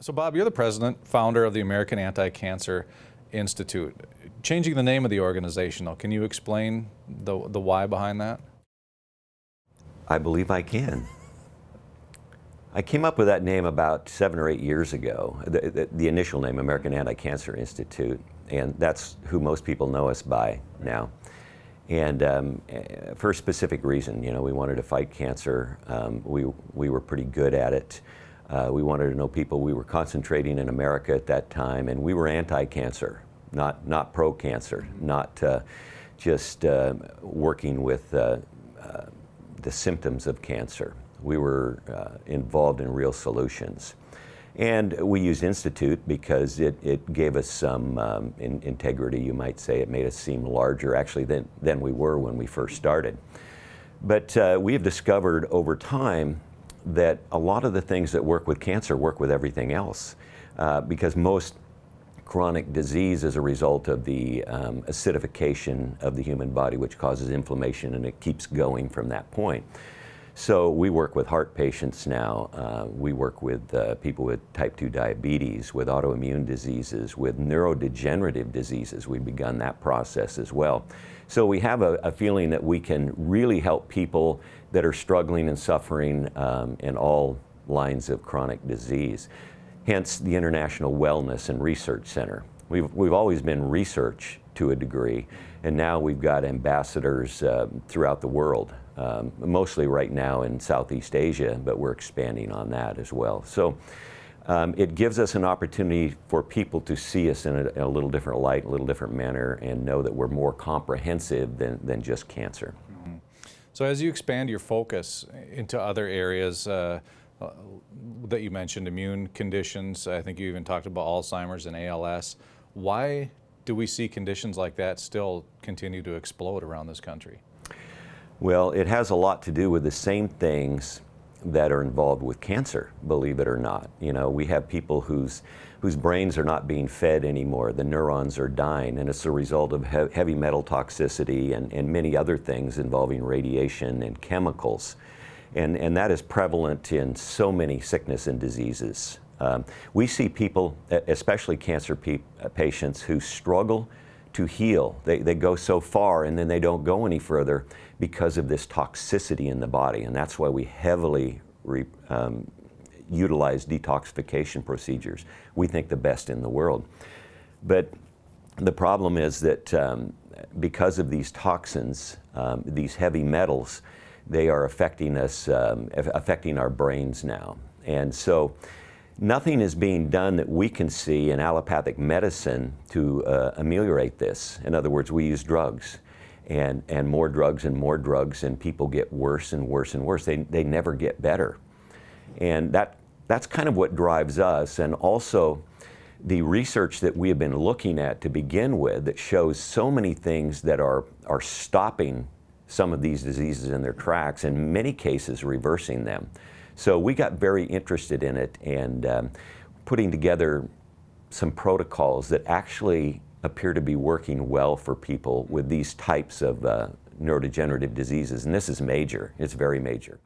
So Bob, you're the president, founder of the American Anti-Cancer Institute. Changing the name of the organization, though, can you explain the why behind that? I believe I can. I came up with that name about 7 or 8 years ago, the initial name, American Anti-Cancer Institute, and that's who most people know us by now. And for a specific reason, you know, we wanted to fight cancer. We were pretty good at it. We wanted to know people. We were concentrating in America at that time, and we were anti-cancer, not pro-cancer, not just working with the symptoms of cancer. We were involved in real solutions. And we used Institute because it gave us some integrity, you might say. It made us seem larger, actually, than we were when we first started. But we have discovered over time that a lot of the things that work with cancer work with everything else, because most chronic disease is a result of the acidification of the human body, which causes inflammation, and it keeps going from that point. So we work with heart patients now. We work with people with type 2 diabetes, with autoimmune diseases, with neurodegenerative diseases. We've begun that process as well. So we have a feeling that we can really help people that are struggling and suffering in all lines of chronic disease. Hence the International Wellness and Research Center. We've always been research to a degree, and now we've got ambassadors throughout the world. Mostly right now in Southeast Asia, but we're expanding on that as well. So it gives us an opportunity for people to see us in a little different light, a little different manner, and know that we're more comprehensive than just cancer. Mm-hmm. So as you expand your focus into other areas that you mentioned, immune conditions, I think you even talked about Alzheimer's and ALS, why do we see conditions like that still continue to explode around this country? Well, it has a lot to do with the same things that are involved with cancer, believe it or not. You know, we have people whose brains are not being fed anymore. The neurons are dying, and it's a result of heavy metal toxicity and many other things involving radiation and chemicals. And that is prevalent in so many sickness and diseases. We see people, especially cancer patients, who struggle to heal. They go so far and then they don't go any further because of this toxicity in the body, and that's why we heavily utilize detoxification procedures. We think the best in the world. But the problem is that because of these toxins, these heavy metals, they are affecting us, affecting our brains now. And so nothing is being done that we can see in allopathic medicine to ameliorate this. In other words, we use drugs and more drugs and more drugs, and people get worse and worse and worse. They never get better. And that's kind of what drives us, and also the research that we have been looking at to begin with that shows so many things that are stopping some of these diseases in their tracks, in many cases reversing them. So we got very interested in it and putting together some protocols that actually appear to be working well for people with these types of neurodegenerative diseases. And this is major. It's very major.